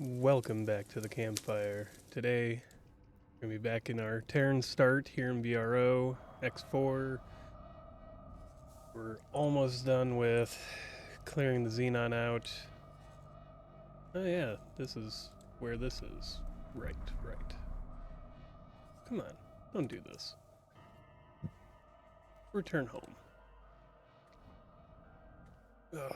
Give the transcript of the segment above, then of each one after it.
Welcome back to the campfire. Today, we're going to be back in our Terran start here in VRO, X4. We're almost done with clearing the Xenon out. Oh yeah, this is where this is. Right. Come on, don't do this. Return home. Ugh.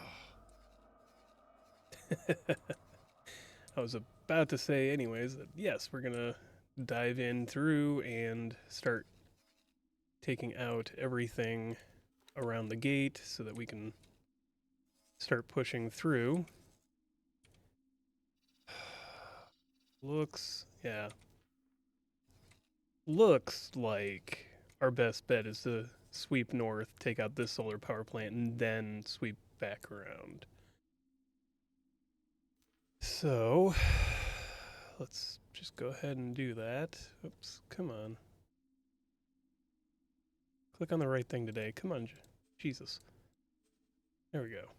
I was about to say anyways that yes, we're gonna dive in through and start taking out everything around the gate so that we can start pushing through. Looks like our best bet is to sweep north, take out this solar power plant, and then sweep back around. So, let's just go ahead and do that. Oops, come on. Click on the right thing today. Come on, Jesus. There we go.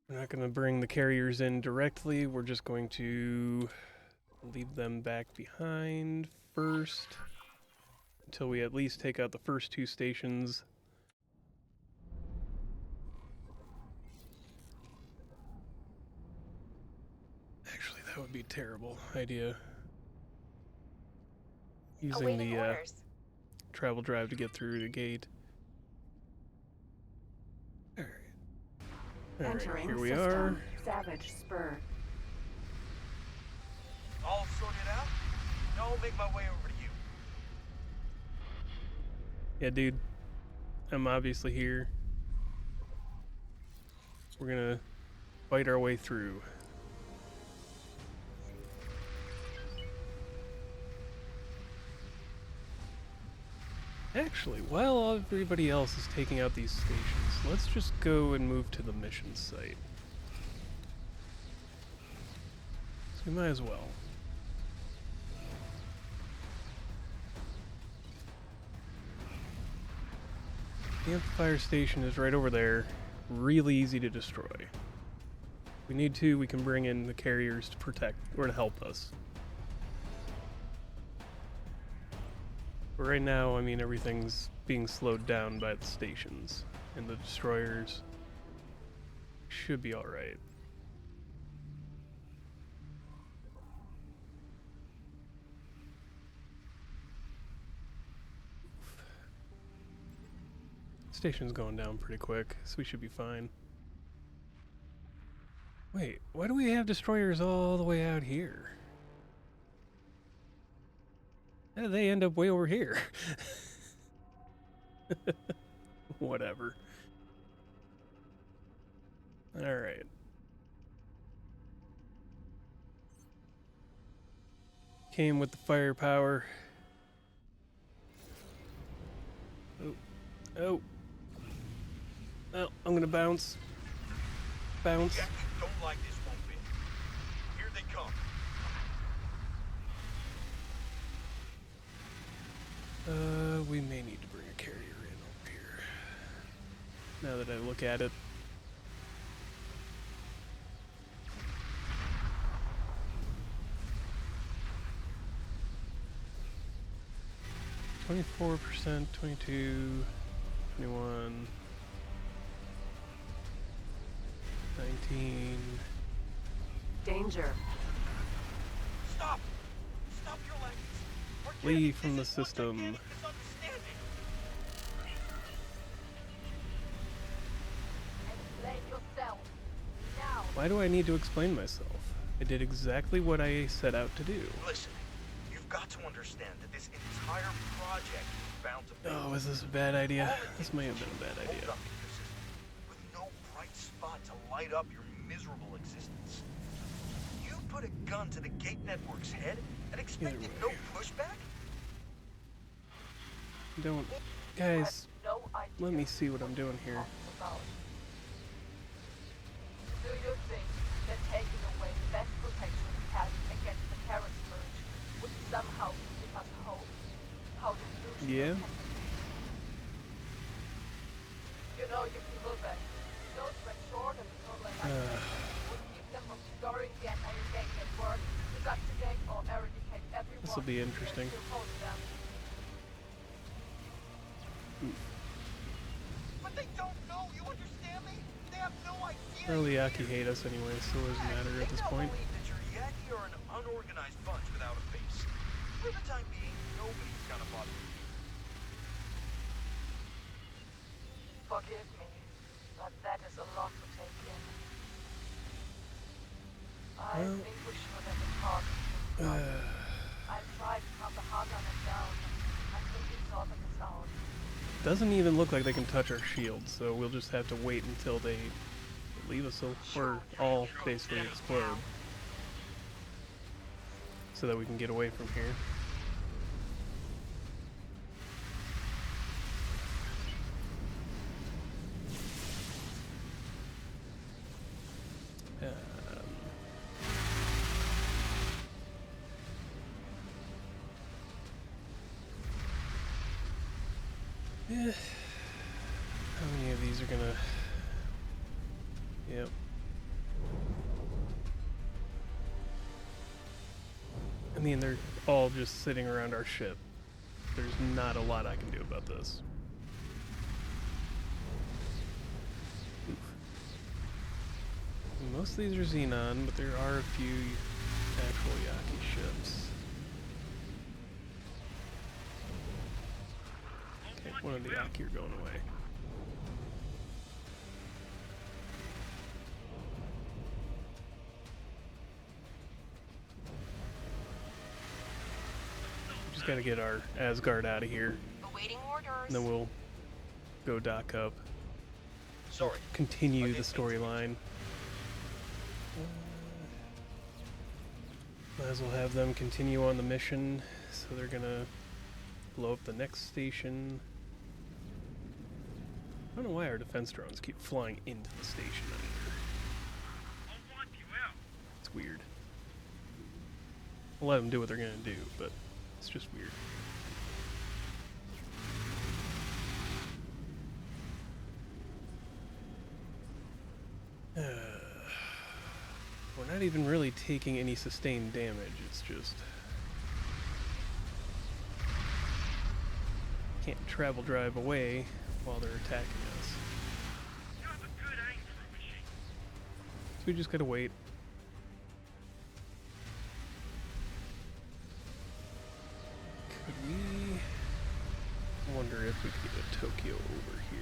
We're not going to bring the carriers in directly. We're just going to leave them back behind first until we at least take out the first two stations. Actually, that would be a terrible idea. Using the travel drive to get through the gate. Alright, here we are. Savage Spur. All sorted out? Now I'll make my way over to you. Yeah, dude. I'm obviously here. We're gonna fight our way through. Actually, while everybody else is taking out these stations, let's just go and move to the mission site. So we might as well. The campfire station is right over there. Really easy to destroy. If we need to, we can bring in the carriers to protect or to help us. But right now, I mean, everything's being slowed down by the stations, and the destroyers should be alright. Station's going down pretty quick, so we should be fine. Wait, why do we have destroyers all the way out here? How did they end up way over here? Whatever. Alright. Came with the firepower. Oh. Oh, I'm gonna bounce. Bounce. Jack, you don't like this one bit. Here they come. We may need to bring a carrier in over here. Now that I look at it. %, 22, 21, 19. Danger. Stop! Stop your language! Flee from the system. Why do I need to explain myself? I did exactly what I set out to do. Listen, you've got to understand that this entire project is bound to fail. Oh, is this a bad idea? This may have been a bad idea. With no bright spot to light up your miserable existence. You put a gun to the Gate Network's head and expected no pushback? Don't... Guys, let me see what I'm doing here. Do you think that taking away the best protection we had against the Terran scourge would somehow keep us whole? How do you Yeah. You know, you can look be interesting. Too close to them. But they don't know, you understand me? They have no idea. Early Yaki hate us anyway, so it doesn't matter at this point. They believe that your Yaki are an unorganized bunch without a base. For the time being, nobody's gonna bother you. Forgive me, but that is a lot to take in. I Well, think we should have been talking. I tried to calm the hog on it down. I think we sorted this out. Doesn't even look like they can touch our shields, so we'll just have to wait until they leave us or all basically explode, so that we can get away from here. Yeah. How many of these are gonna... Yep. I mean, they're all just sitting around our ship. There's not a lot I can do about this. Oof. Most of these are Xenon, but there are a few actual Yaki ships. Okay, one of the Yaki are going away. Just gotta get our Asgard out of here, Awaiting orders. and then we'll go dock up. Sorry. Continue the storyline. Might as well have them continue on the mission. So they're gonna blow up the next station. I don't know why our defense drones keep flying into the station either. It's weird. I'll let them do what they're gonna do, but it's just weird. We're not even really taking any sustained damage, it's just... Can't travel drive away while they're attacking us. So we just gotta wait. Could we... I wonder if we could get a Tokyo over here.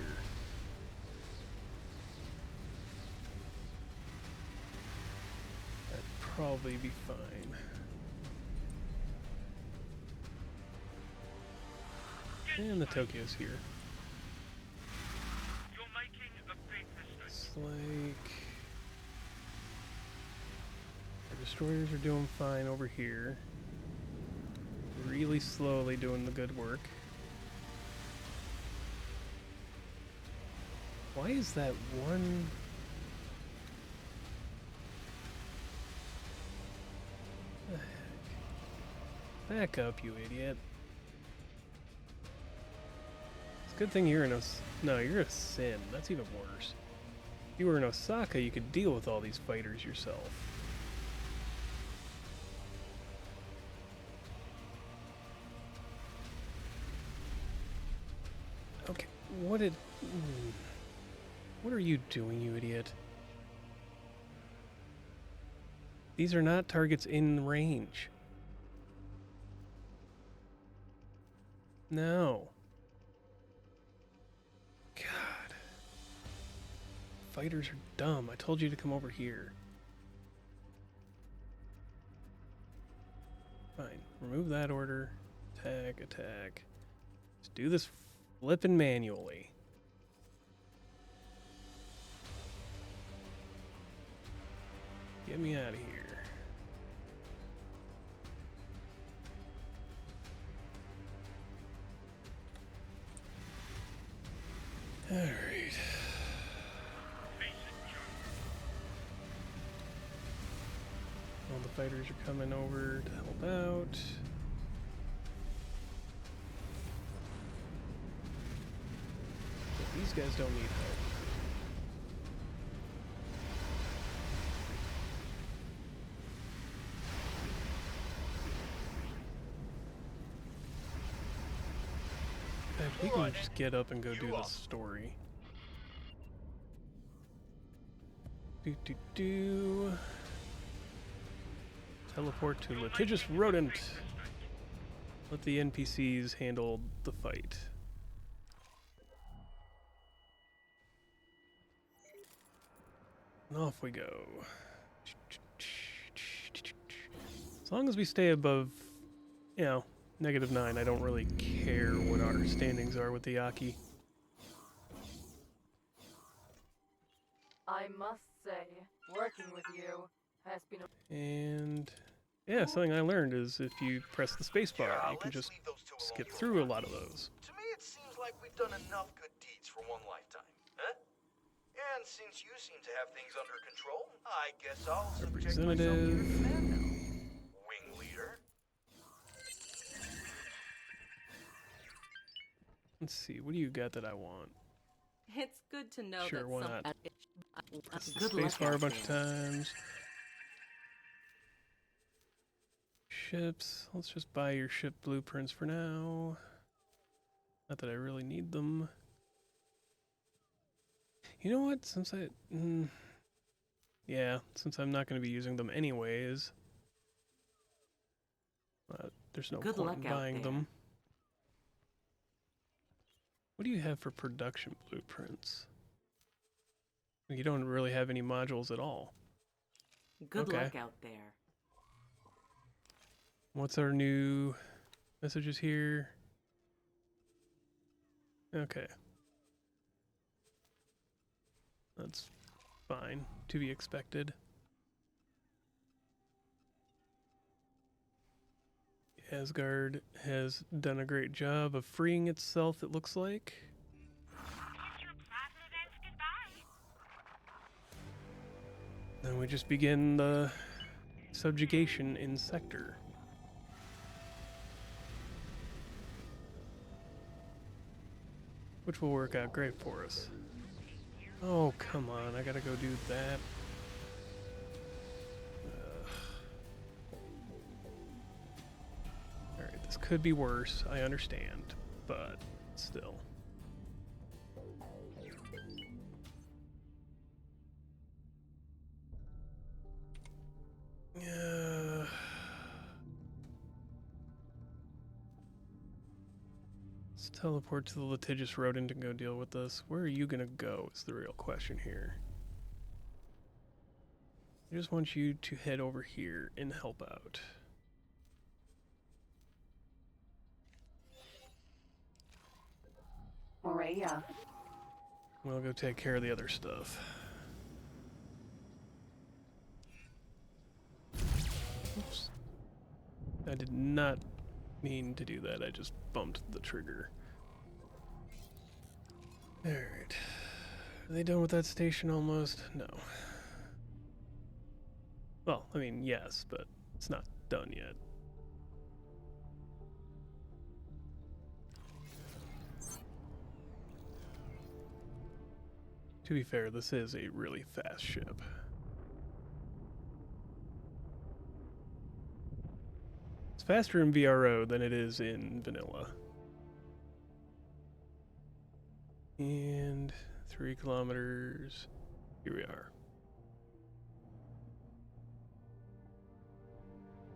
Probably be fine. And the Tokyo's here. You're making a big mistake. It's like our destroyers are doing fine over here. Really slowly doing the good work. Why is that one? Back up, you idiot. It's a good thing you're in No, you're a Sin. That's even worse. If you were in Osaka, you could deal with all these fighters yourself. Okay, what are you doing, you idiot? These are not targets in range. No. God. Fighters are dumb. I told you to come over here. Fine. Remove that order. Attack, attack. Just do this flipping manually. Get me out of here. Alright. All the fighters are coming over to help out. But these guys don't need help. We can just get up and go do the story. Teleport to litigious rodent. Let the NPCs handle the fight. And off we go. As long as we stay above, you know, -9, I don't really care what our standings are with the Yaki. I must say, working with you has been a... And yeah, something I learned is if you press the spacebar, Yeah, you can let's just leave those two alone skip for through a now. lot of those. To me, it seems like we've done enough good deeds for one lifetime, huh? And since you seem to have things under control, I guess I'll subject myself to your Representative. command now. Wing leader. Let's see, what do you got that I want? It's good to know Sure, that why some not? Press the good luck spacebar a out bunch of there. times. Ships. Let's just buy your ship blueprints for now. Not that I really need them. You know what? Since yeah, since I'm not going to be using them anyways, there's no Good point luck in out buying there. them. What do you have for production blueprints? You don't really have any modules at all. Good Okay. luck out there. What's our new messages here? Okay. That's fine. To be expected. Asgard has done a great job of freeing itself, it looks like. Kiss your plasma vents goodbye. Then we just begin the subjugation in Sector. Which will work out great for us. Oh, come on, I gotta go do that. Alright, this could be worse, I understand, but still. Let's teleport to the litigious rodent and go deal with this. Where are you gonna go is the real question here. I just want you to head over here and help out. Maria. We'll go take care of the other stuff. Oops. I did not mean to do that, I just bumped the trigger. Alright. Are they done with that station almost? No. Well, I mean, yes, but it's not done yet. To be fair, this is a really fast ship. It's faster in VRO than it is in vanilla. And 3 kilometers. Here we are.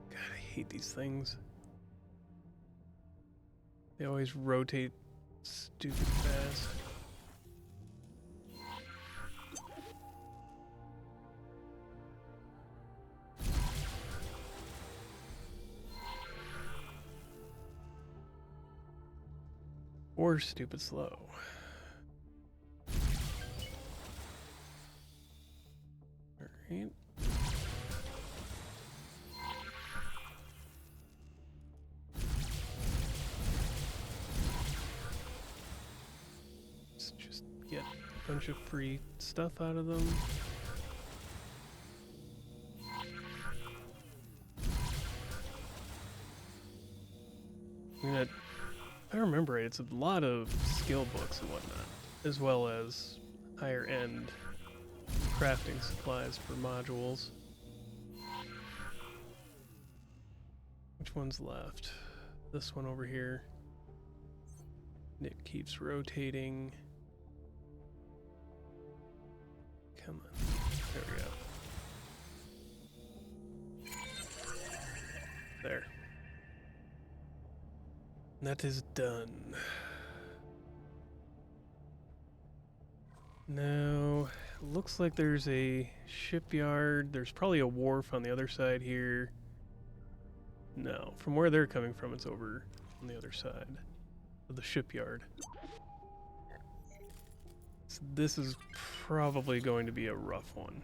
God, I hate these things. They always rotate stupid fast. Or stupid slow. Alright. Let's just get a bunch of free stuff out of them. I mean, if I remember right, it's a lot of skill books and whatnot, as well as higher end crafting supplies for modules. Which one's left? This one over here. And it keeps rotating. Come on. There we go. There. That is done. Now, looks like there's a shipyard. There's probably a wharf on the other side here. No, from where they're coming from, it's over on the other side of the shipyard. So this is probably going to be a rough one.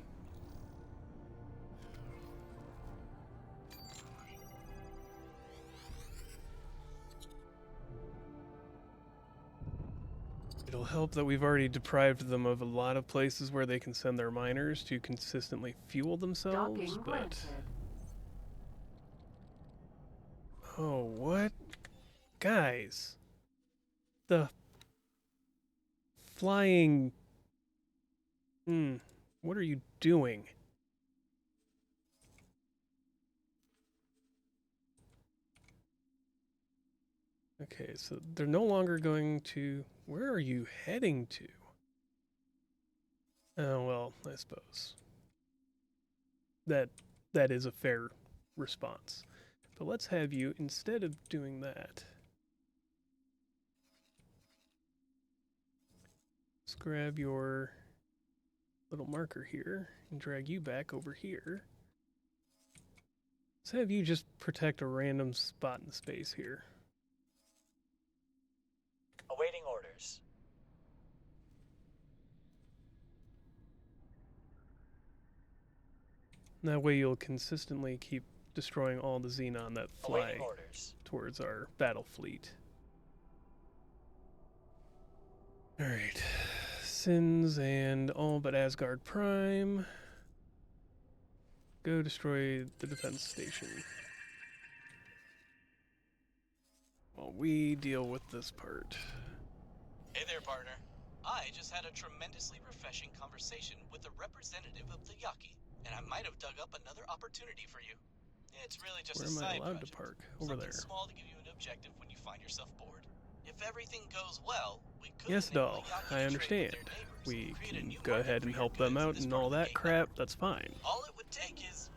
It'll help that we've already deprived them of a lot of places where they can send their miners to consistently fuel themselves, Docking but... granted. Oh, what? Guys. The flying... What are you doing? Okay, so they're no longer going to... Where are you heading to? Oh, well, I suppose. That is a fair response. But let's have you, instead of doing that... Let's grab your little marker here and drag you back over here. Let's have you just protect a random spot in space here. Awaiting orders. That way you'll consistently keep destroying all the Xenon that fly Awaiting orders. towards our battle fleet. Alright. Sins and all but Asgard Prime. Go destroy the defense station. While we deal with this part. Hey there, partner. I just had a tremendously refreshing conversation with a representative of the Yaki, and I might have dug up another opportunity for you. It's really just Where a am I side allowed project. to park? Over Something there. small to give you an objective when you find yourself bored. If everything goes well, we could Yes, enable doll. the Yaki to I trade with understand. their neighbors We and create a can new go market ahead for and your help them goods in out this and part all of the that game crap. network. That's fine. All it would take is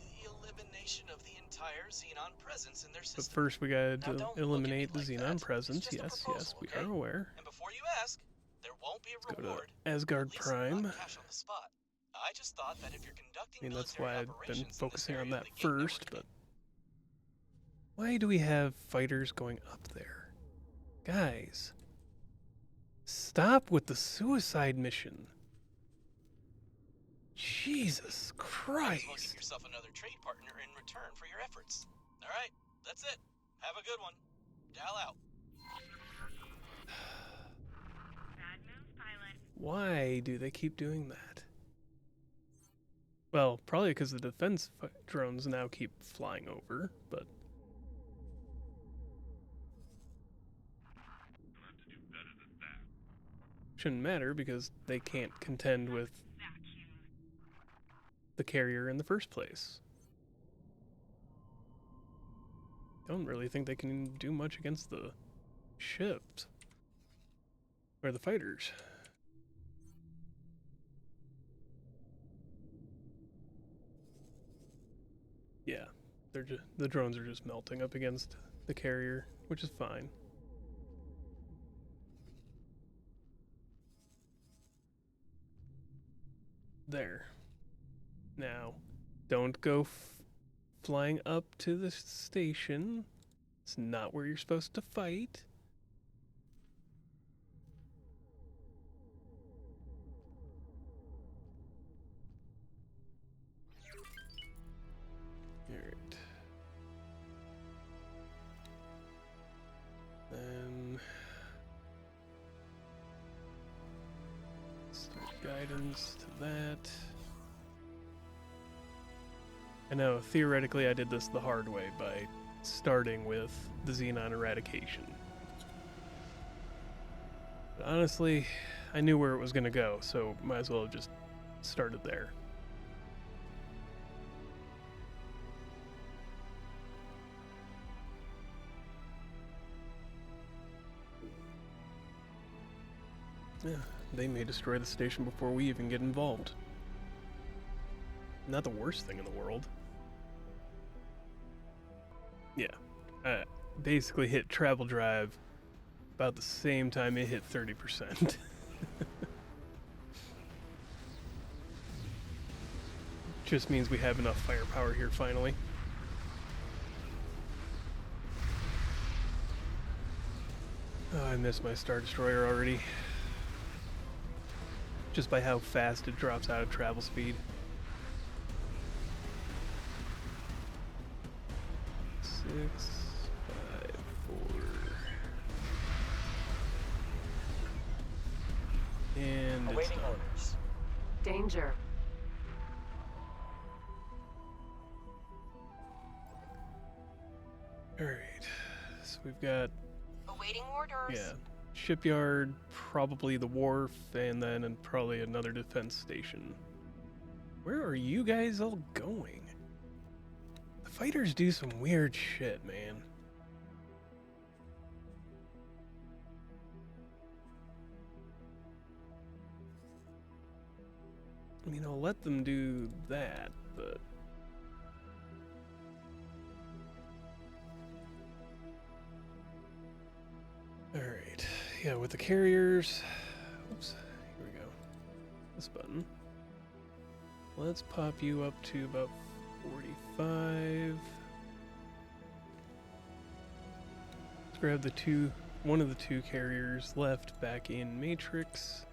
the elimination of the entire Xenon presence in their But system. first we gotta Now, don't look at me eliminate the like Xenon that. It's presence. just a Yes, proposal, we okay? are aware. And before you ask, there won't be a Let's go to reward. Asgard At least Prime. not cash on the spot. I just thought that if you're conducting I mean, that's military why I've been operations in this focusing on area that of the gate first, network, but... Why do we have fighters going up there? Guys. Stop with the suicide mission. Jesus might as well give Christ. yourself another trade partner in return for your efforts. All right, that's it. Have a good one. Dial out. Bad move, pilot. Why do they keep doing that? Well, probably because the defense drones now keep flying over, but... We'll have to do better than that. Shouldn't matter because they can't contend with Vacuum. the carrier in the first place. Don't really think they can do much against the ships. Or the fighters. Yeah, the drones are just melting up against the carrier, which is fine. There. Now, don't go flying up to the station. It's not where you're supposed to fight. Alright. Then... start guidance to that. I know, theoretically I did this the hard way by starting with the Xenon eradication. But honestly, I knew where it was going to go, so might as well have just started there. Yeah, they may destroy the station before we even get involved. Not the worst thing in the world. Yeah, basically hit travel drive about the same time it hit 30%. Just means we have enough firepower here finally. Oh, I miss my Star Destroyer already. Just by how fast it drops out of travel speed. 6, 5, 4. And it's Awaiting done. orders. Danger. Alright, so we've got, Awaiting orders. yeah, shipyard, probably the wharf, and then probably another defense station. Where are you guys all going? The fighters do some weird shit, man. I mean, I'll let them do that, but... Alright, yeah, with the carriers... Oops, here we go. This button. Let's pop you up to about 45. Let's grab one of the two carriers left back in Matrix.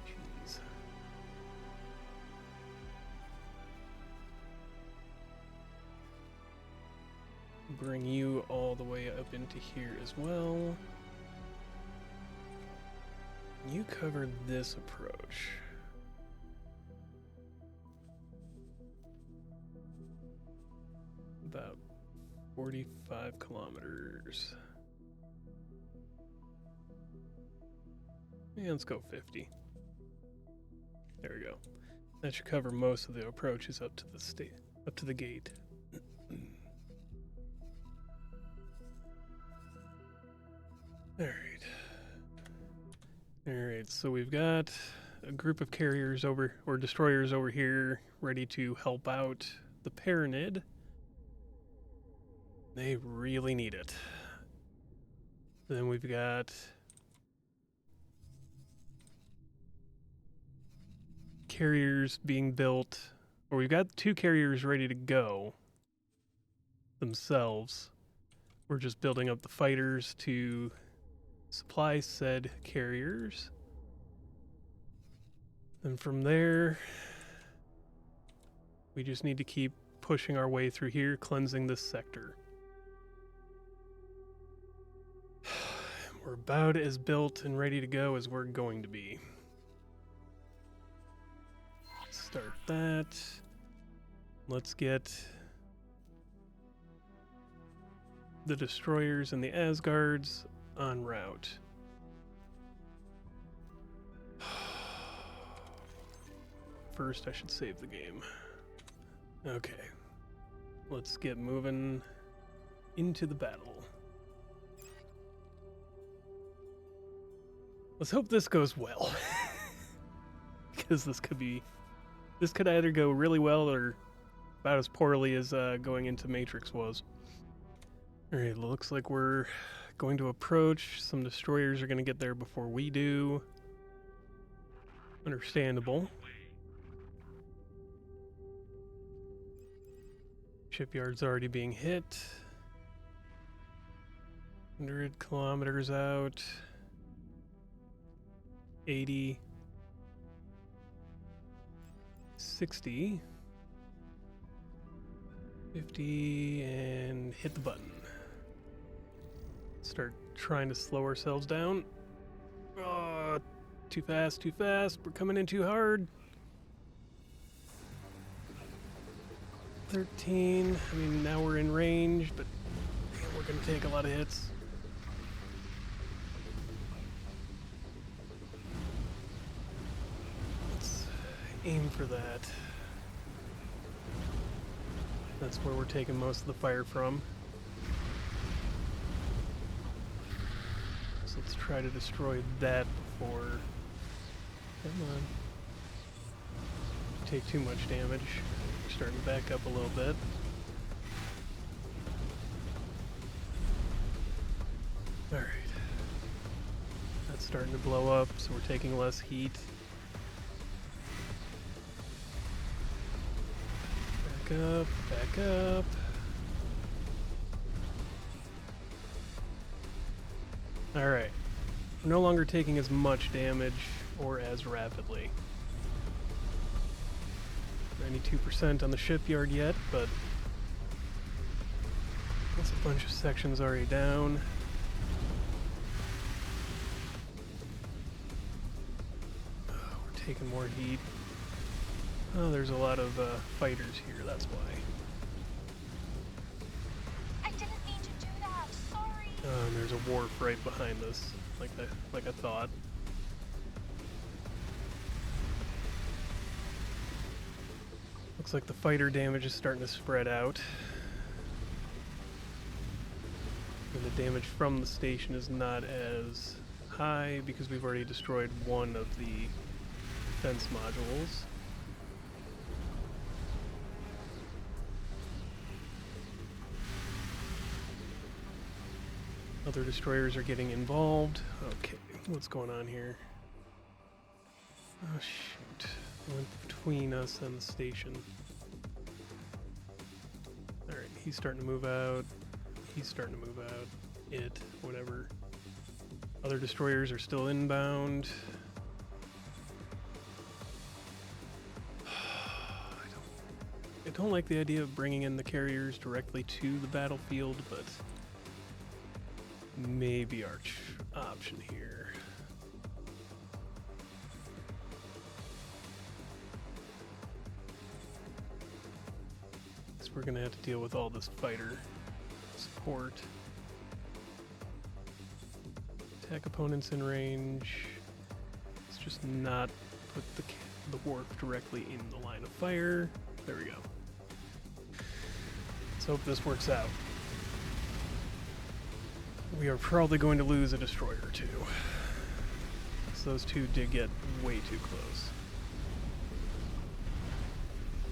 Jeez. Bring you all the way up into here as well. You cover this approach. About 45 kilometers. Yeah, let's go 50. There we go. That should cover most of the approaches up to the gate. Alright, so we've got a group of carriers or destroyers over here ready to help out the Pyramid. They really need it. Then we've got carriers being built, or we've got 2 carriers ready to go themselves. We're just building up the fighters to supply said carriers. And from there, we just need to keep pushing our way through here, cleansing this sector. We're about as built and ready to go as we're going to be. Start that. Let's get the destroyers and the Asgards en route. First, I should save the game. Okay. Let's get moving into the battle. Let's hope this goes well. Because this could either go really well or about as poorly as going into Matrix was. Alright, looks like we're going to approach. Some destroyers are going to get there before we do. Understandable. Shipyard's already being hit. 100 kilometers out. 80. 60. 50. And hit the button. Start trying to slow ourselves down. Oh, too fast, too fast. We're coming in too hard. 13. I mean, now we're in range, but we're going to take a lot of hits. Let's aim for that. That's where we're taking most of the fire from. So let's try to destroy that before... Come on. Take too much damage. We're starting to back up a little bit. Alright. That's starting to blow up, so we're taking less heat. Back up, back up. Alright. We're no longer taking as much damage or as rapidly. 92% on the shipyard yet, but that's a bunch of sections already down. Oh, we're taking more heat. Oh, there's a lot of fighters here, that's why. I didn't mean to do that. Sorry. Oh, and there's a wharf right behind us, like I thought. Looks like the fighter damage is starting to spread out. And the damage from the station is not as high because we've already destroyed one of the defense modules. Other destroyers are getting involved. Okay, what's going on here? Oh shoot. Went between us and the station. Alright, he's starting to move out. He's starting to move out. Whatever. Other destroyers are still inbound. I don't like the idea of bringing in the carriers directly to the battlefield, but maybe our option here. We're gonna have to deal with all this fighter support. Attack opponents in range. Let's just not put the wharf directly in the line of fire. There we go. Let's hope this works out. We are probably going to lose a destroyer or two. So those two did get way too close.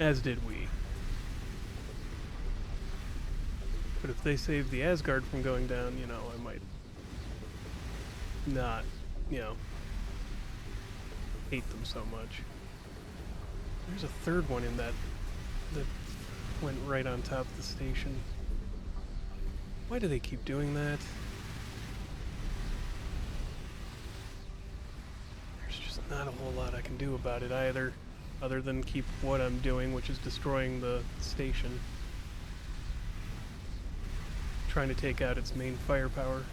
As did we. But if they save the Asgard from going down, you know, I might not, you know, hate them so much. There's a third one in that went right on top of the station. Why do they keep doing that? There's just not a whole lot I can do about it either, other than keep what I'm doing, which is destroying the station. Trying to take out its main firepower.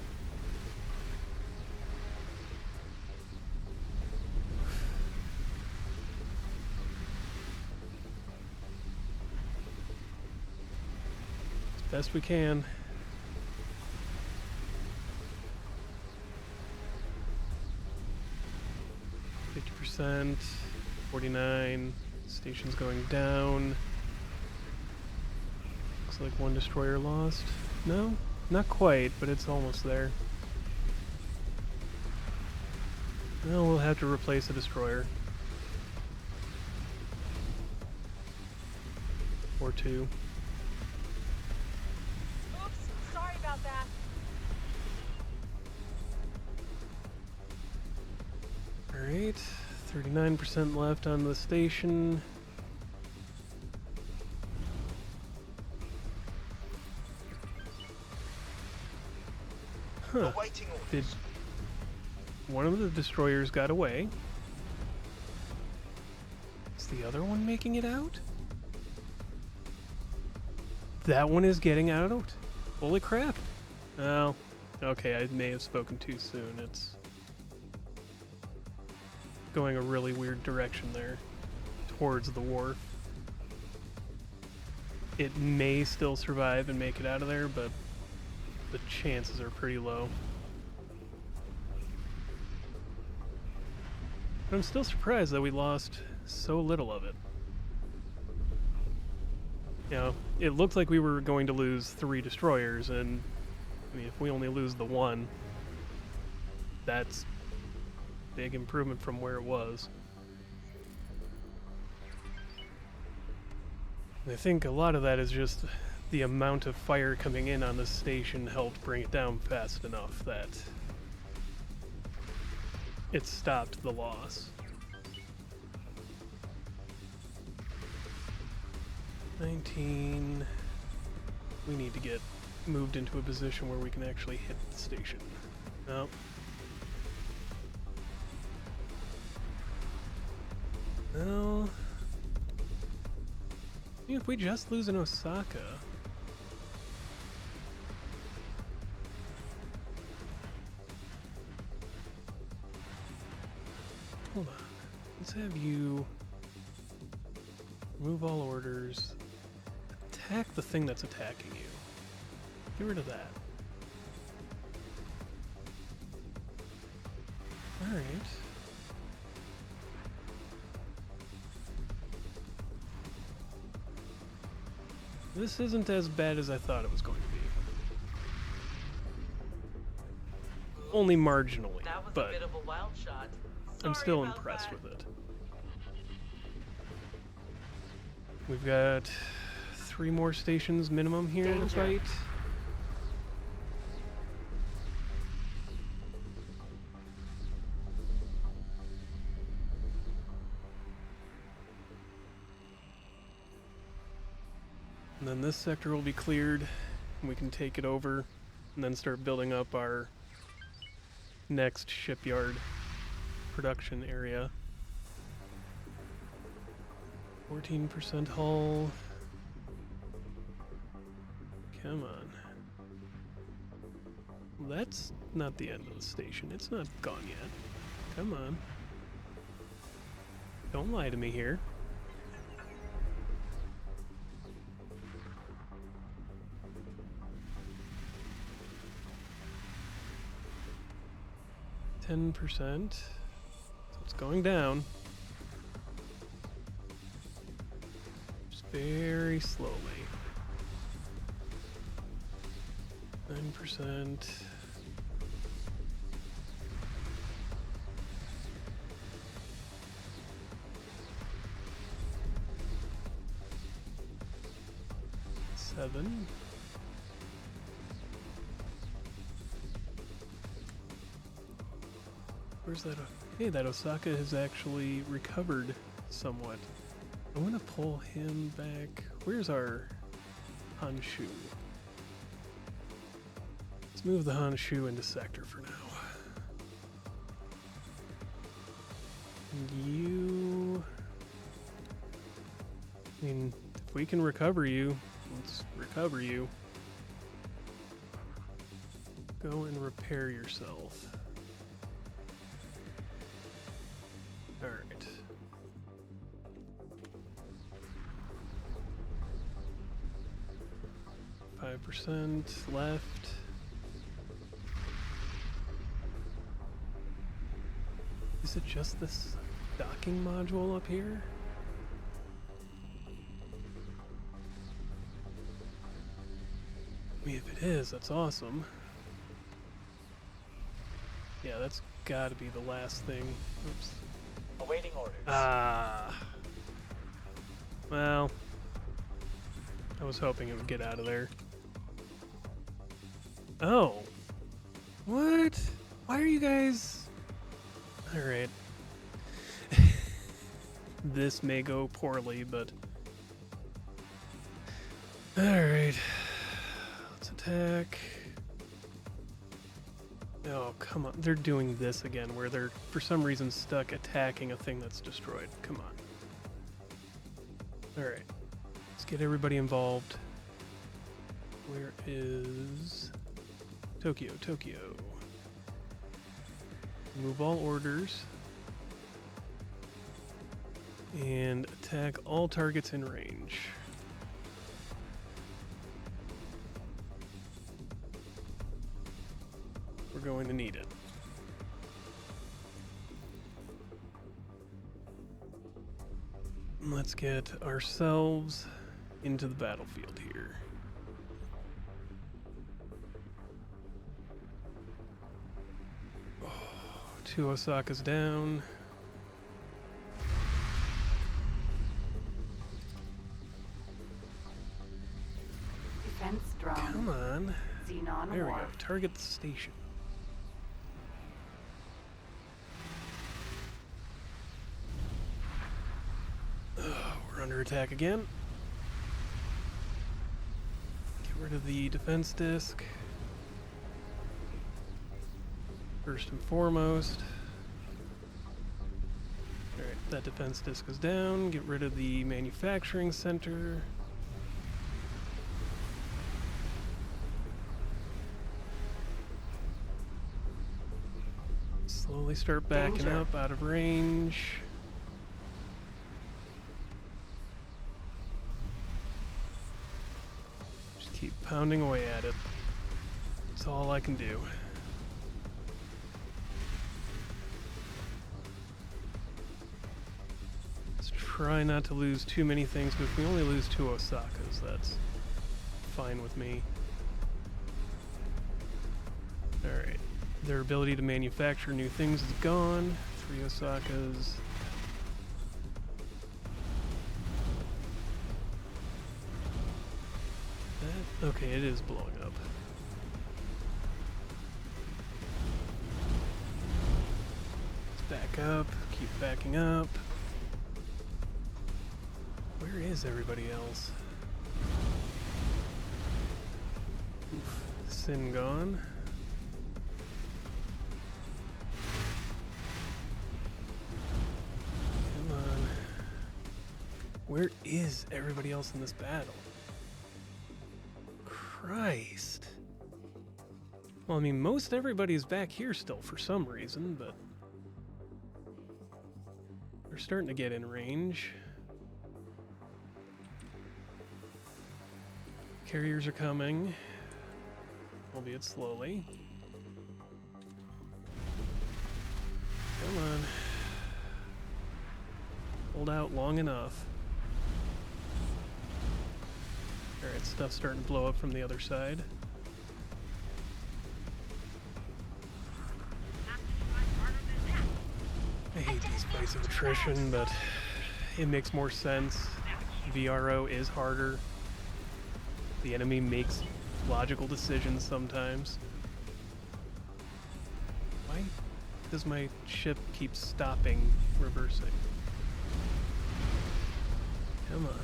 As best we can. %, 49, station's going down. Looks like one destroyer lost. No, not quite, but it's almost there. Well, we'll have to replace a destroyer. Or two. Oops, sorry about that. Alright, 39% left on the station. Huh. Awaiting orders. Did one of the destroyers got away? Is the other one making it out? That one is getting out? Holy crap. Oh, okay, I may have spoken too soon. It's going a really weird direction there, towards the wharf. It may still survive and make it out of there, but the chances are pretty low. But I'm still surprised that we lost so little of it. You know, it looked like we were going to lose 3 destroyers, and I mean, if we only lose the one, that's big improvement from where it was. And I think a lot of that is just the amount of fire coming in on the station helped bring it down fast enough that it stopped the loss. 19. We need to get moved into a position where we can actually hit the station. No. No. If we just lose in Osaka. Hold on. Let's have you remove all orders. Attack the thing that's attacking you. Get rid of that. Alright. This isn't as bad as I thought it was going to be. Only marginally, That was but a bit of a wild shot. I'm Sorry still about impressed that. with it. We've got 3 more stations minimum here to Danger. fight. And then this sector will be cleared, and we can take it over, and then start building up our next shipyard production area. 14% hull. Come on. Well, that's not the end of the station. It's not gone yet. Come on. Don't lie to me here. %. So it's going down. Just very slowly. 9%. Seven. Where's that? Hey, that Osaka has actually recovered somewhat. I want to pull him back. Where's our Honshu? Let's move the Honshu into sector for now. And you... I mean, if we can recover you, let's recover you. Go and repair yourself. Alright. %5 left. Is it just this docking module up here? I mean, if it is, that's awesome. Yeah, that's gotta be the last thing. Oops. Awaiting orders. Ah. Well, I was hoping it would get out of there. Oh. What? Why are you guys... Alright. This may go poorly, but... Alright. Let's attack. Oh, come on. They're doing this again, where they're, for some reason, stuck attacking a thing that's destroyed. Come on. Alright. Let's get everybody involved. Where is... Tokyo, Tokyo. Move all orders. And attack all targets in range. We're going to need it. Let's get ourselves into the battlefield here. Oh, 2 Osakas down. Defense drone. Come on. Xenon There we go. Wharf. Target the station. We're under attack again. Get rid of the defense disc. First and foremost. Alright, that defense disc is down. Get rid of the manufacturing center. Slowly start backing Danger. up out of range. Just keep pounding away at it. That's all I can do. Let's try not to lose too many things, but if we only lose 2 Osakas, that's fine with me. Alright. Their ability to manufacture new things is gone. 3 Osakas. Okay, it is blowing up. Let's back up. Keep backing up. Where is everybody else? Oof. Sin gone. Come on. Where is everybody else in this battle? Christ. Well, I mean, most everybody's back here still for some reason, but they're starting to get in range. Carriers are coming, albeit slowly. Come on. Hold out long enough. Alright, stuff's starting to blow up from the other side. I hate these fights of attrition, but it makes more sense. VRO is harder. The enemy makes logical decisions sometimes. Why does my ship keep stopping, reversing? Come on.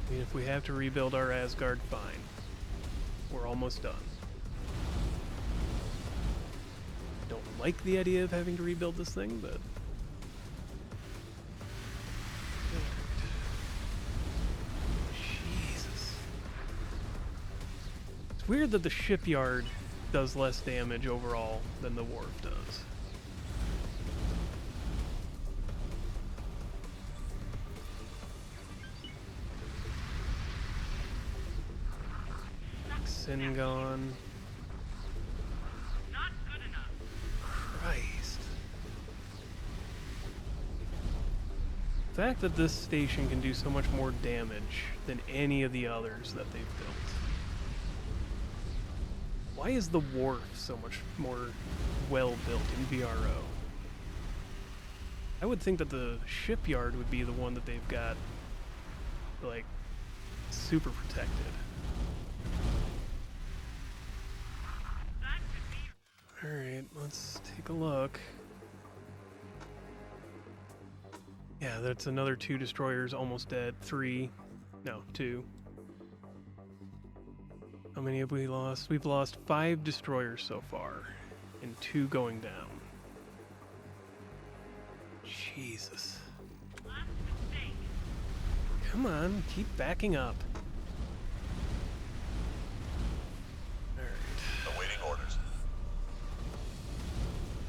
I mean, if we have to rebuild our Asgard, fine. We're almost done. Don't like the idea of having to rebuild this thing, but... Jesus. It's weird that the shipyard does less damage overall than the wharf does. Sin gone. Not good enough. Christ. The fact that this station can do so much more damage than any of the others that they've built. Why is the wharf so much more well built in VRO? I would think that the shipyard would be the one that they've got, like, super protected. That could be Alright, let's take a look. Yeah, that's another 2 destroyers almost dead. 3. No, 2. How many have we lost? We've lost 5 destroyers so far, and 2 going down. Jesus. last mistake. Come on, keep backing up. Alright. Awaiting orders.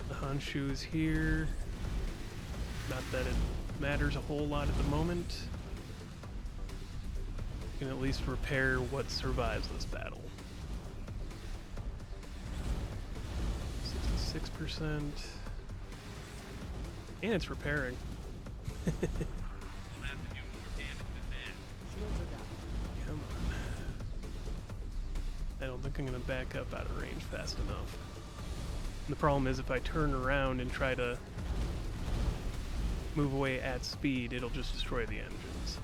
The Honshu is here. Not that it matters a whole lot at the moment. We can at least repair what survives this battle. 66%. And it's repairing. We'll have to do more damage than that. Come on. I don't think I'm going to back up out of range fast enough. The problem is if I turn around and try to move away at speed, it'll just destroy the engines.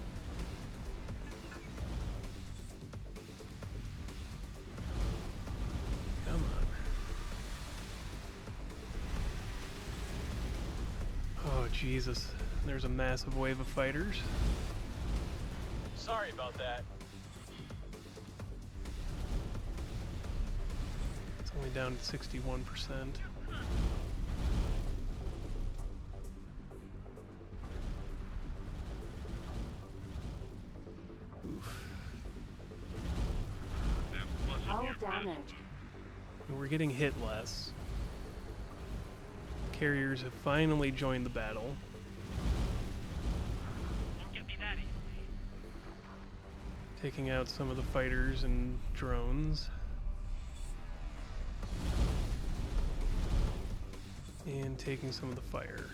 Come on. Oh, Jesus. There's a massive wave of fighters. Sorry about that. It's only down to 61%. Oof. That wasn't Hull your best damage. We're getting hit less. Carriers have finally joined the battle. Won't get me that easily. Taking out some of the fighters and drones. And taking some of the fire.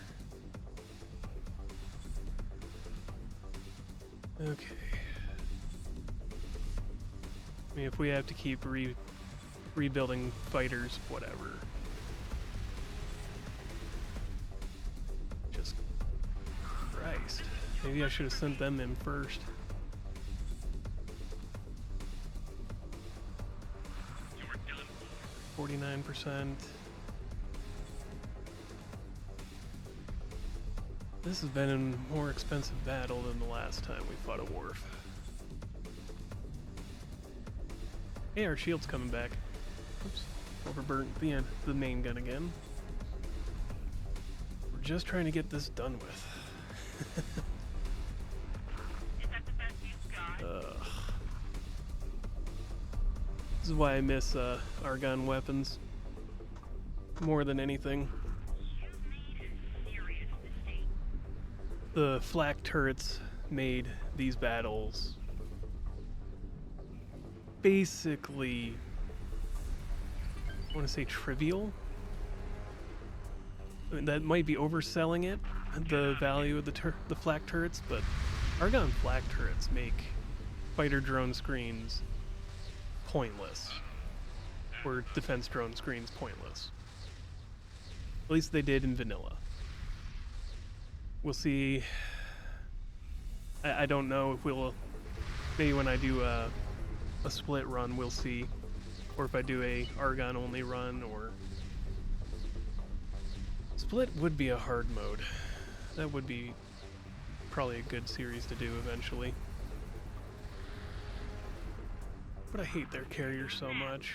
Okay. I mean, if we have to keep rebuilding fighters, whatever. Just Christ. Maybe I should have sent them in first. You're done for. 49%. This has been a more expensive battle than the last time we fought a wharf. Hey, our shield's coming back. Oops. Overburnt the main gun again. We're just trying to get this done with. Is that the best you've got? This is why I miss Argon weapons more than anything. You've made a serious mistake. The flak turrets made these battles basically, I want to say trivial. I mean, that might be overselling it, the value of the flak turrets, but Argon flak turrets make fighter drone screens pointless, or defense drone screens pointless. At least they did in vanilla. We'll see. I don't know if we'll, maybe when I do a split run, we'll see, or if I do a Argon only run, or split would be a hard mode. That would be probably a good series to do eventually. But I hate their carrier so much.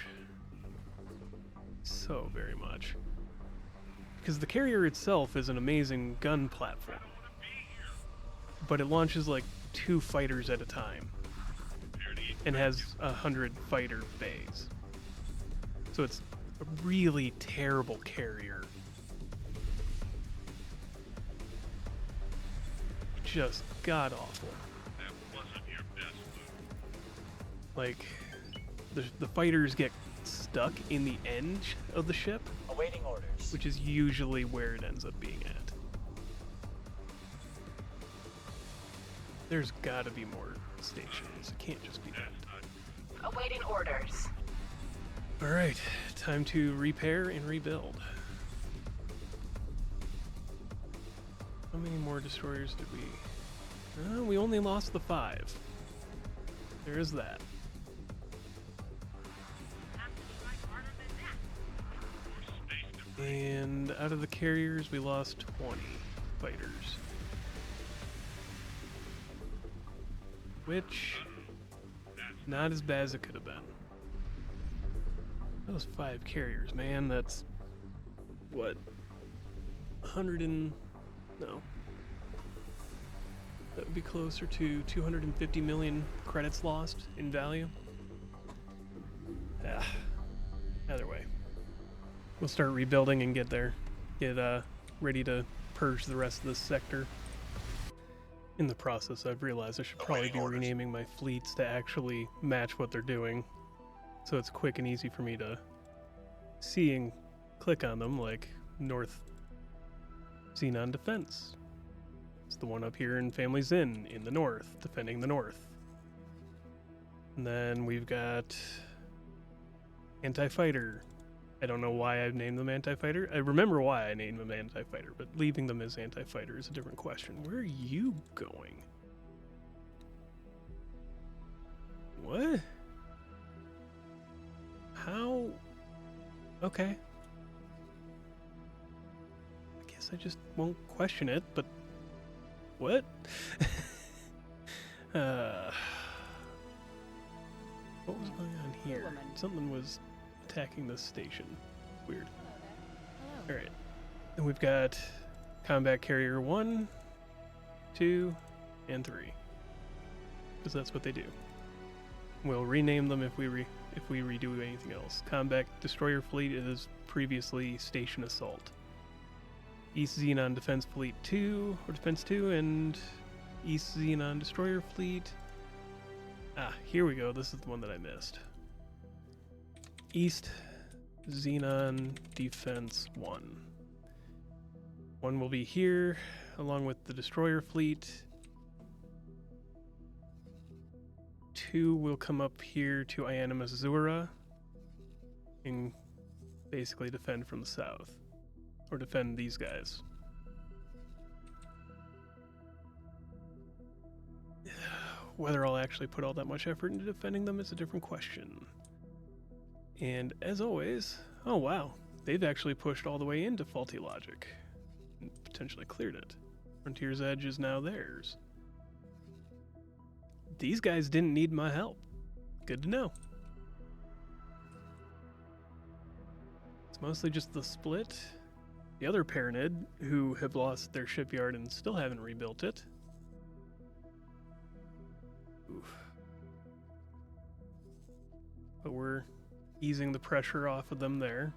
So very much. Because the carrier itself is an amazing gun platform. But it launches like 2 fighters at a time. And has 100 fighter bays. So it's a really terrible carrier. Just god awful. That wasn't your best move. Like, the fighters get stuck in the edge of the ship, Awaiting orders. which is usually where it ends up being at. There's gotta be more stations. It can't just be that. Awaiting orders. Alright, time to repair and rebuild. How many more destroyers did we... we only lost the 5. There is that. Have to try harder than that. More space to breathe. And out of the carriers, we lost 20 fighters. Which, not as bad as it could have been. Those 5 carriers, man, that's, what, 100 and, no. That would be closer to 250 million credits lost in value. Either way. We'll start rebuilding and get there. Get ready to purge the rest of this sector. In the process, I've realized I should probably be renaming my fleets to actually match what they're doing. So it's quick and easy for me to see and click on them, like North Xenon Defense. It's the one up here in Family's Inn in the north, defending the north. And then we've got Anti-Fighter I don't know why I've named them anti-fighter. I remember why I named them anti-fighter, but leaving them as anti-fighter is a different question. Where are you going? What? How? Okay. I guess I just won't question it, but what? What was going on here? woman. Something was attacking this station. Weird. Alright. And we've got combat carrier 1, 2, and 3. Because that's what they do. We'll rename them if we redo anything else. Combat destroyer fleet is previously station assault. East Xenon Defense Fleet 2, or Defense 2, and East Xenon Destroyer Fleet. Ah, here we go. This is the one that I missed. East Xenon Defense 1. One will be here, along with the Destroyer Fleet. 2 will come up here to Ianimus Zura and basically defend from the south. Or defend these guys. Whether I'll actually put all that much effort into defending them is a different question. And as always, oh wow, they've actually pushed all the way into faulty logic. And potentially cleared it. Frontier's Edge is now theirs. These guys didn't need my help. Good to know. It's mostly just the split. The other Paranid, who have lost their shipyard and still haven't rebuilt it. Oof. But we're easing the pressure off of them there.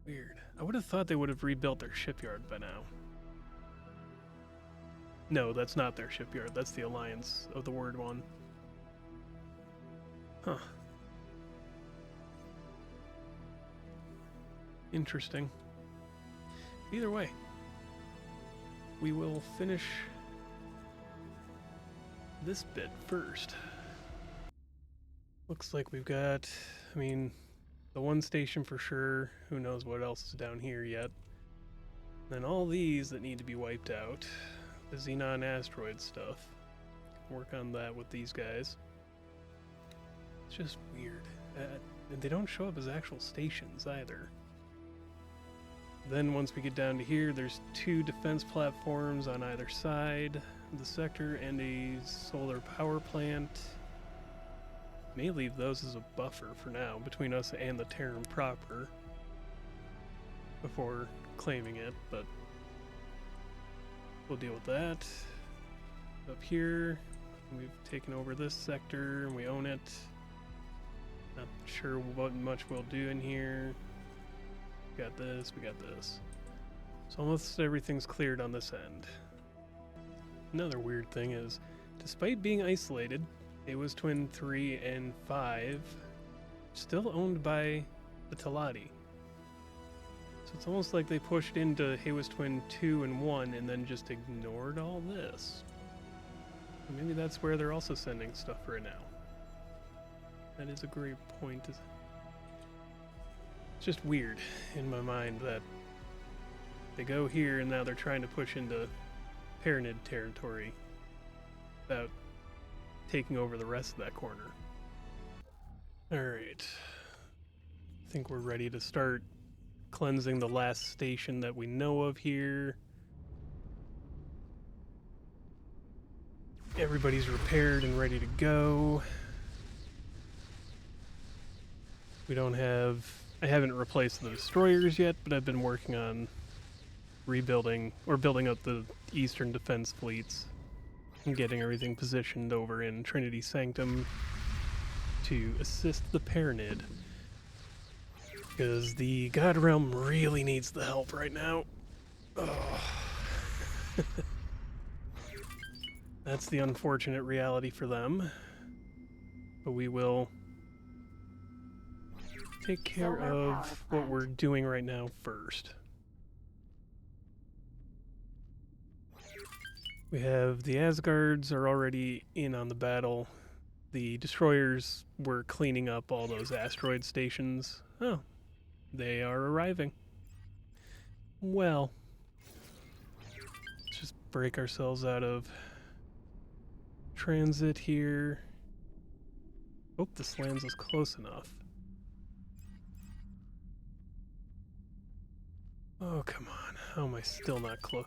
Weird. I would have thought they would have rebuilt their shipyard by now. No, that's not their shipyard. That's the Alliance of the Word one. Huh. Interesting. Either way, we will finish this bit first. Looks like we've got, I mean, the one station for sure. Who knows what else is down here yet. Then all these that need to be wiped out. The Xenon asteroid stuff. Work on that with these guys. It's just weird. And they don't show up as actual stations either. Then once we get down to here, there's 2 defense platforms on either side of the sector and a solar power plant. May leave those as a buffer for now between us and the Terran proper before claiming it, but we'll deal with that. Up here, we've taken over this sector and we own it. Not sure what much we'll do in here. We got this, we got this. So almost everything's cleared on this end. Another weird thing is, despite being isolated, Awas Twin 3 and 5 still owned by the Talati. So it's almost like they pushed into Awas Twin 2 and 1 and then just ignored all this. Maybe that's where they're also sending stuff right now. That is a great point. It's just weird in my mind that they go here and now they're trying to push into Paranid territory without taking over the rest of that corner. Alright. I think we're ready to start cleansing the last station that we know of here. Everybody's repaired and ready to go. We don't have... I haven't replaced the destroyers yet, but I've been working on rebuilding, or building up the Eastern Defense fleets and getting everything positioned over in Trinity Sanctum to assist the Paranid. Because the God Realm really needs the help right now. Oh. That's the unfortunate reality for them. But we will take care of what we're doing right now first. We have the Asgards are already in on the battle. the destroyers were cleaning up all those asteroid stations. Oh, they are arriving. Well, let's just break ourselves out of transit here. Hope this lands us close enough. Oh, come on. How am I still not close?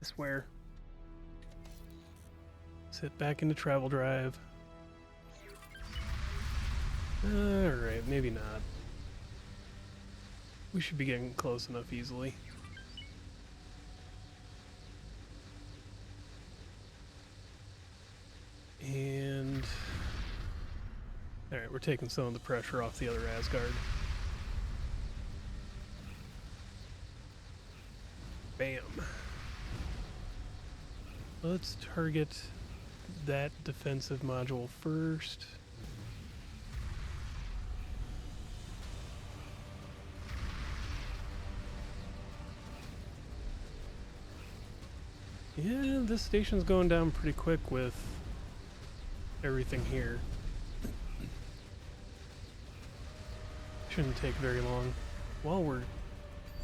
I swear. Sit back into travel drive. Alright, maybe not. We should be getting close enough easily. And... Alright, we're taking some of the pressure off the other Asgard. Bam. Let's target that defensive module first. Yeah, this station's going down pretty quick with everything here. Shouldn't take very long. While we're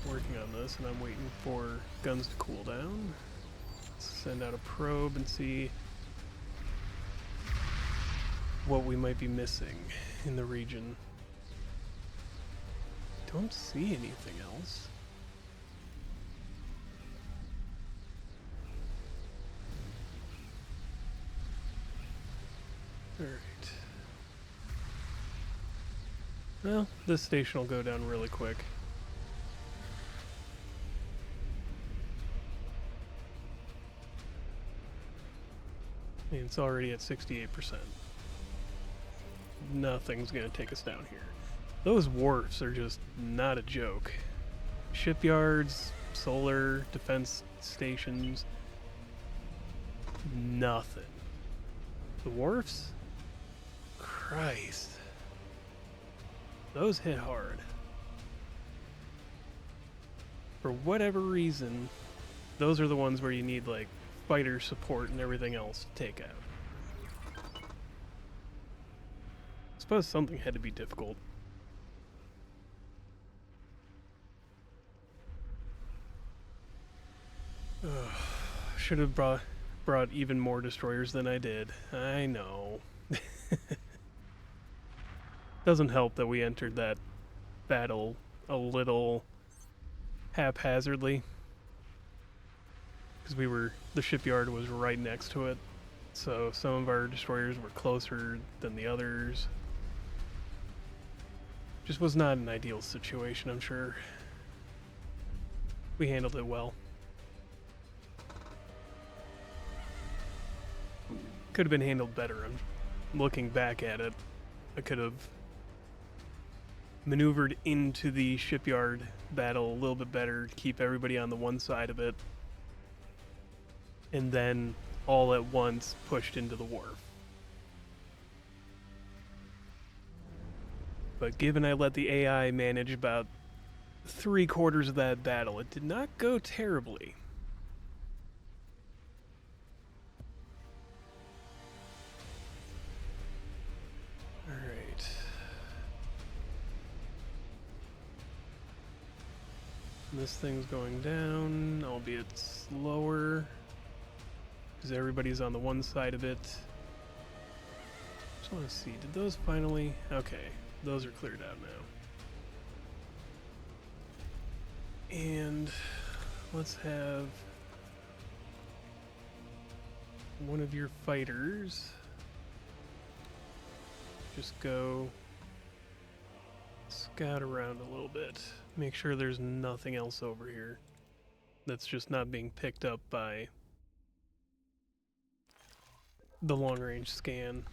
working on this and I'm waiting for guns to cool down, let's send out a probe and see what we might be missing in the region. Don't see anything else. Alright. Well, this station will go down really quick. And it's already at 68%. Nothing's gonna take us down here. Those wharfs are just not a joke. Shipyards, solar, defense stations, nothing. The wharfs? Christ. Those hit hard. For whatever reason, those are the ones where you need, like, fighter support and everything else to take out. I suppose something had to be difficult. Should have brought even more destroyers than I did. I know. Doesn't help that we entered that battle a little haphazardly. Because the shipyard was right next to it. So some of our destroyers were closer than the others. Just was not an ideal situation, I'm sure. We handled it well. Could have been handled better. I'm looking back at it. I could have maneuvered into the shipyard battle a little bit better to keep everybody on the one side of it, and then all at once pushed into the wharf. But given I let the AI manage about 3/4 of that battle, it did not go terribly. Alright. This thing's going down, albeit slower, because everybody's on the one side of it. Just want to see, did those finally... Okay, those are cleared out now. And let's have one of your fighters just go scout around a little bit. Make sure there's nothing else over here that's just not being picked up by the long-range scan.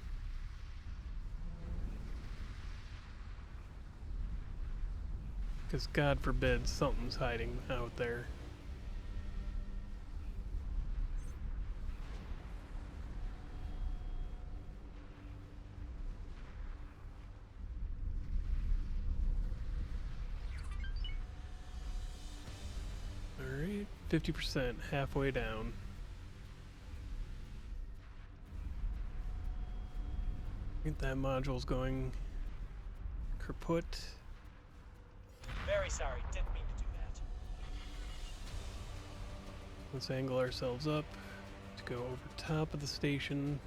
Because God forbid something's hiding out there. Alright, 50%, halfway down. Get that module's going kaput. Very sorry, didn't mean to do that. Let's angle ourselves up to go over top of the station.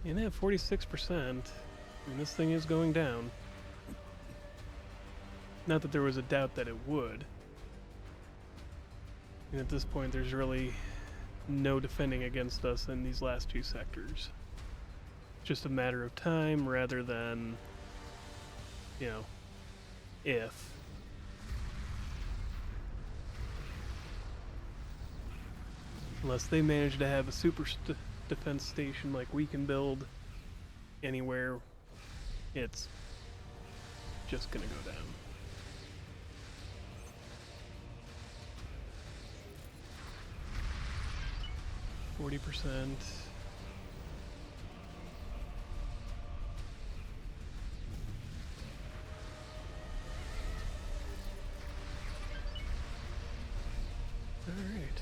And at 46%, I mean, this thing is going down. Not that there was a doubt that it would. And at this point, there's really no defending against us in these last two sectors. Just a matter of time rather than, you know, if. Unless they manage to have a super defense station like we can build anywhere, it's just gonna go down. %. Alright.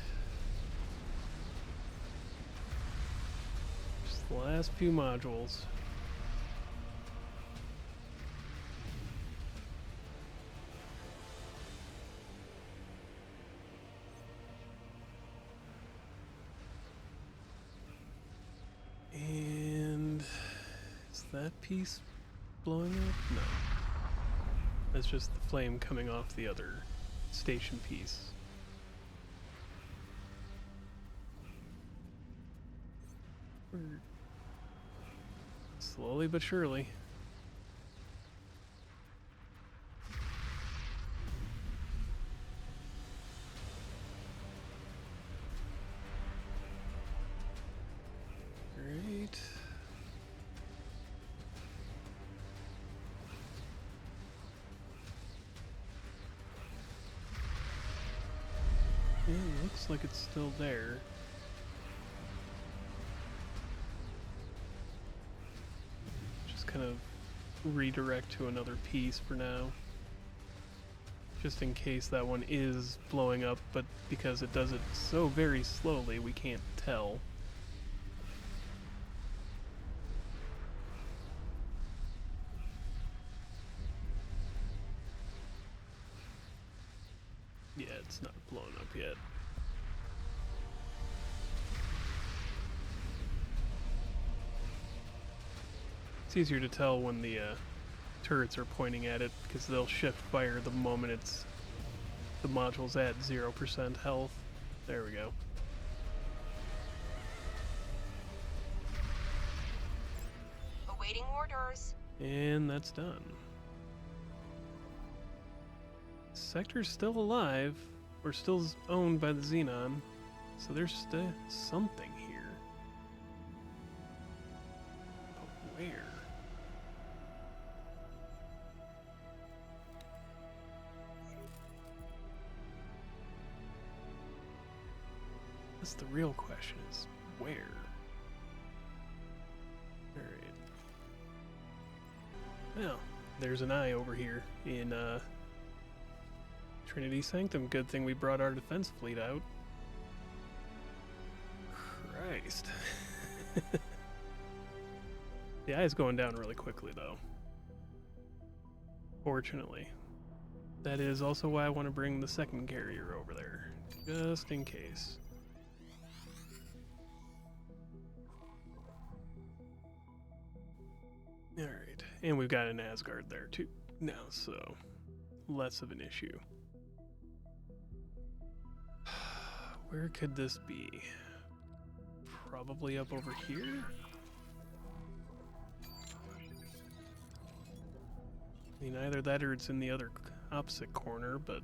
Just the last few modules. And is that piece blowing up? No. That's just the flame coming off the other station piece. We're slowly but surely. Great. Yeah, it looks like it's still there. Just kind of redirect to another piece for now. Just in case that one is blowing up, but because it does it so very slowly, we can't tell. Yeah, it's not blown up yet. It's easier to tell when the turrets are pointing at it because they'll shift fire the moment the module's at 0% health. There we go. Awaiting orders. And that's done. Sector's still alive. We're still owned by the Xenon, so there's still something here. But where? That's the real question, is where? Alright. Well, there's an eye over here in Trinity Sanctum. Good thing we brought our defense fleet out. Christ. The eye's going down really quickly, though. Fortunately. That is also why I want to bring the second carrier over there, just in case. Alright, and we've got an Asgard there too now, so less of an issue. Where could this be? Probably up over here? I mean, either that or it's in the other opposite corner, but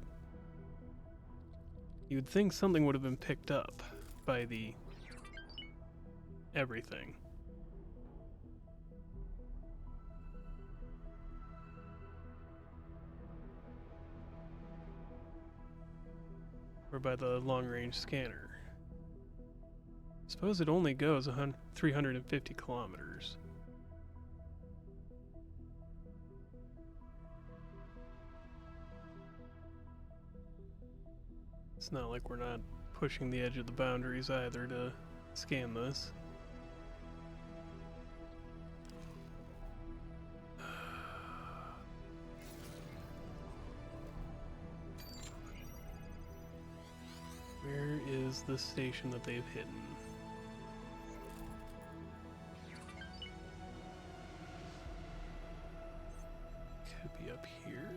you'd think something would have been picked up by the everything. Or by the long-range scanner. Suppose it only goes 350 kilometers. It's not like we're not pushing the edge of the boundaries either to scan this. Where is the station that they've hidden? Could be up here.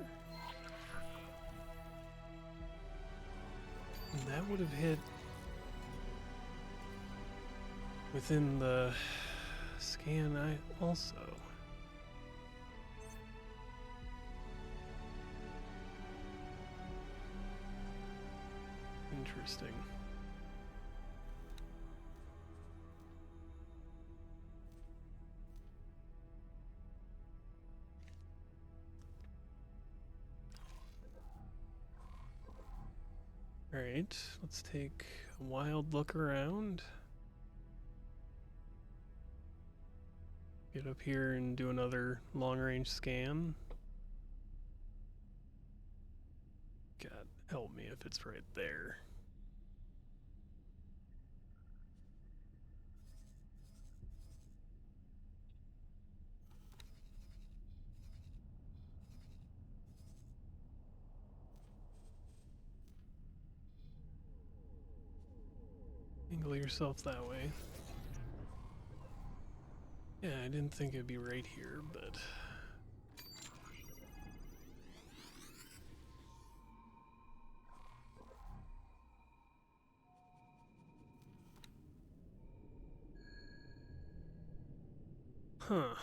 And that would have hit within the scan I also. Interesting. All right, let's take a wild look around. Get up here and do another long-range scan. God, help me if it's right there. Angle yourself that way. Yeah, I didn't think it'd be right here, but... Huh.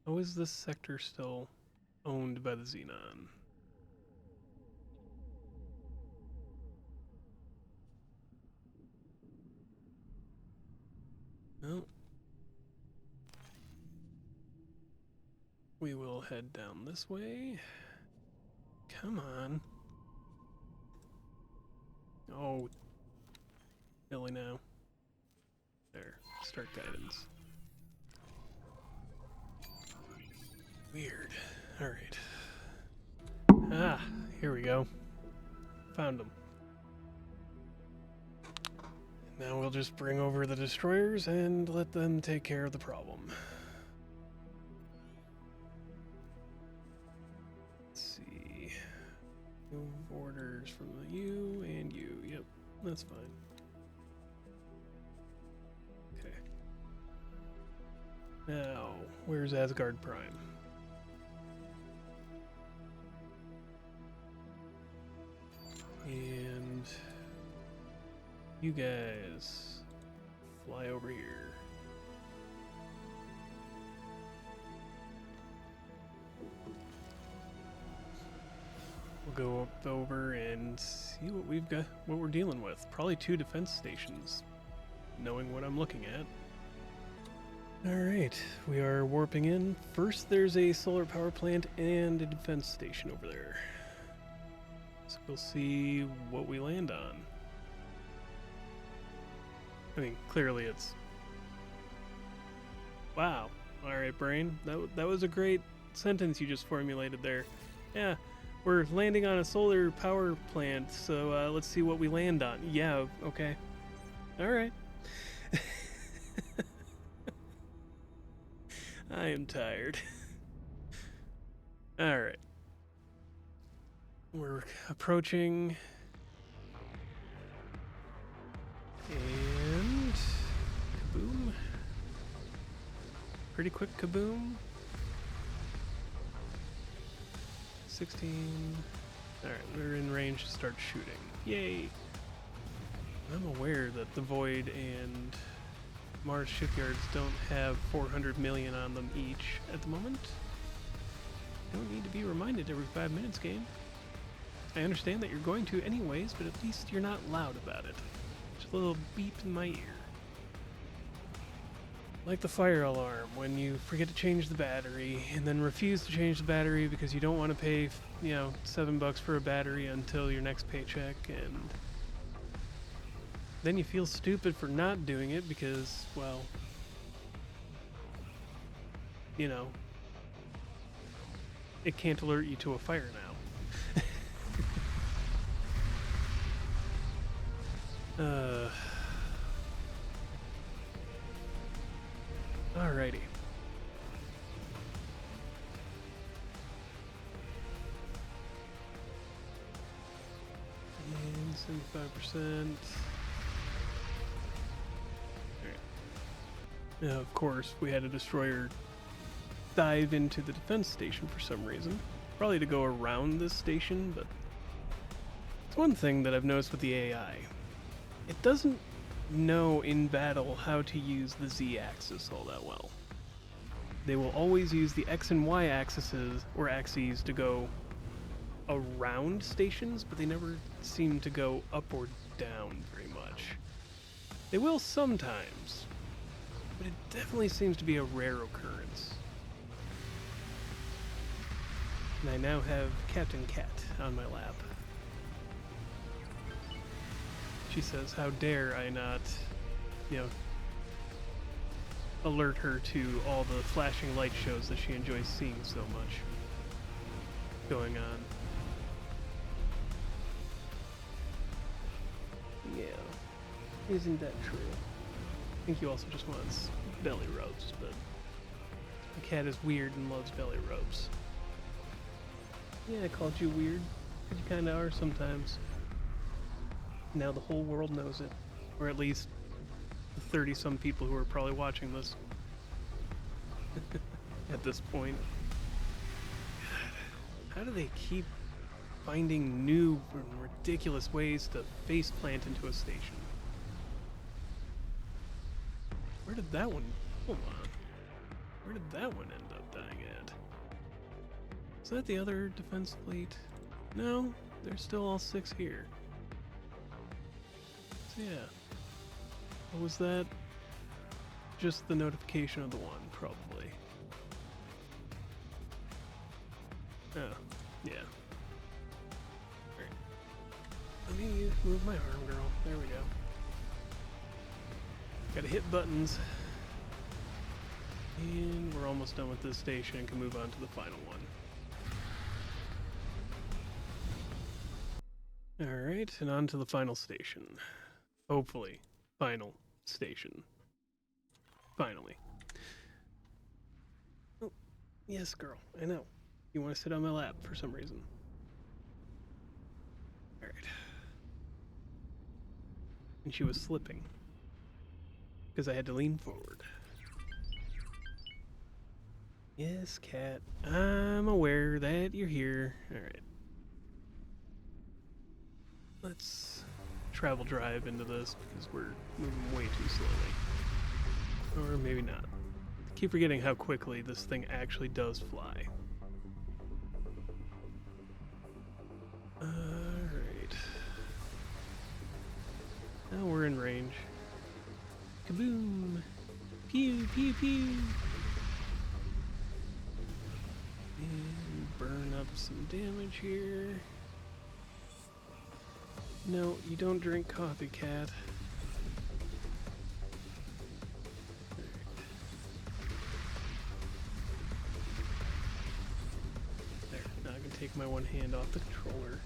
How is this sector still owned by the Xenon? Well, we will head down this way. Come on. Oh, really now? There, start guidance. Weird. Alright. Ah, here we go. Found them. Now we'll just bring over the destroyers and let them take care of the problem. Let's see. Move orders from you and you. Yep, that's fine. Okay. Now, where's Asgard Prime? And you guys fly over here. We'll go up over and see what we've got, what we're dealing with. Probably 2 defense stations, knowing what I'm looking at. Alright, we are warping in. First, there's a solar power plant and a defense station over there. So we'll see what we land on. I mean, clearly it's... Wow. Alright, brain. That was a great sentence you just formulated there. Yeah, we're landing on a solar power plant, so let's see what we land on. Yeah, okay. Alright. I am tired. Alright. We're approaching... And... Kaboom. Pretty quick kaboom. 16... Alright, we're in range to start shooting. Yay! I'm aware that the Void and Mars shipyards don't have 400 million on them each at the moment. Don't need to be reminded every 5 minutes, game. I understand that you're going to anyways, but at least you're not loud about it. Just a little beep in my ear. Like the fire alarm when you forget to change the battery and then refuse to change the battery because you don't want to pay, you know, $7 for a battery until your next paycheck, and then you feel stupid for not doing it because, well, you know, it can't alert you to a fire now. Alrighty. And 75%. Alright. Now, of course, we had a destroyer dive into the defense station for some reason. Probably to go around this station, but it's one thing that I've noticed with the AI. It doesn't know in battle how to use the Z-axis all that well. They will always use the X and Y axes to go around stations, but they never seem to go up or down very much. They will sometimes, but it definitely seems to be a rare occurrence. And I now have Captain Cat on my lap. She says, how dare I not, alert her to all the flashing light shows that she enjoys seeing so much going on. Yeah, isn't that true? I think you also just want belly rubs, but the cat is weird and loves belly rubs. Yeah, I called you weird, because you kinda are sometimes. Now the whole world knows it, or at least the 30-some people who are probably watching this at this point. God, how do they keep finding new and ridiculous ways to face plant into a station? Where did that one... Hold on. Where did that one end up dying at? Is that the other defense fleet? No, there's still all 6 here. So yeah. Or was that just the notification of the one, probably? Oh, yeah. Alright. Let me move my arm, girl. There we go. Gotta hit buttons. And we're almost done with this station and can move on to the final one. Alright, and on to the final station. Hopefully. Final station. Finally. Oh, yes, girl. I know. You want to sit on my lap for some reason. Alright. And she was slipping. Because I had to lean forward. Yes, cat. I'm aware that you're here. Alright. Let's travel drive into this because we're moving way too slowly. Or maybe not. I keep forgetting how quickly this thing actually does fly. Alright. Now we're in range. Kaboom! Pew, pew, pew! And burn up some damage here. No, you don't drink coffee, cat. There, now I can take my one hand off the controller,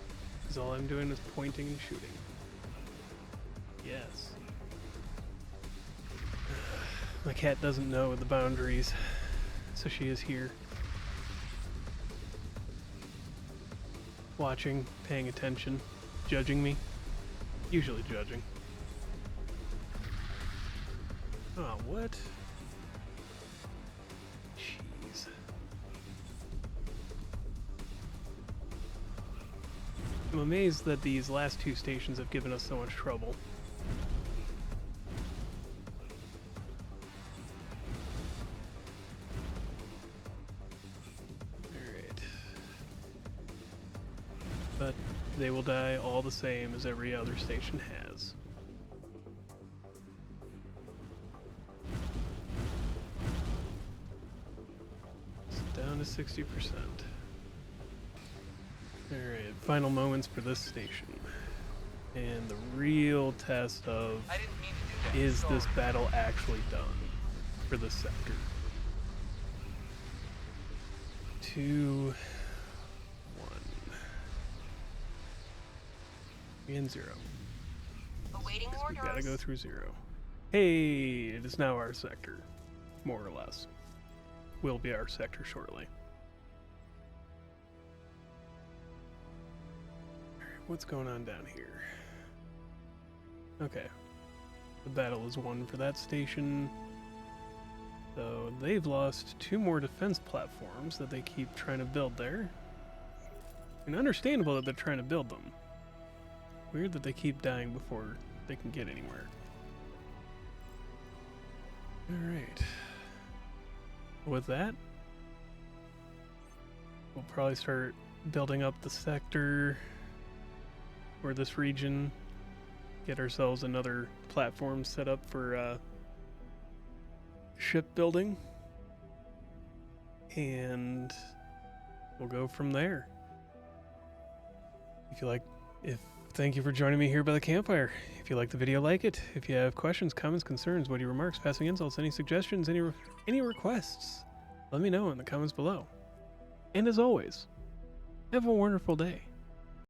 because all I'm doing is pointing and shooting. Yes. My cat doesn't know the boundaries, so she is here. Watching, paying attention, judging me. Usually judging. Oh, what? Jeez. I'm amazed that these last 2 stations have given us so much trouble. Alright. But they will die all the same as every other station has. It's down to 60%. Alright, final moments for this station. And the real test of, I didn't mean to do that. is this Sorry. battle actually done for this sector? 2, 1. And 0. Awaiting 'cause we gotta orders. go through 0. Hey, it is now our sector, more or less. Will be our sector shortly. Alright, what's going on down here? Okay. The battle is won for that station. So they've lost 2 more defense platforms that they keep trying to build there. And understandable that they're trying to build them. Weird that they keep dying before they can get anywhere. Alright. With that, we'll probably start building up the sector or this region. Get ourselves another platform set up for shipbuilding. And we'll go from there. Thank you for joining me here by the campfire. If you like the video, like it. If you have questions, comments, concerns, witty remarks, passing insults, any suggestions, any requests, let me know in the comments below. And as always, have a wonderful day.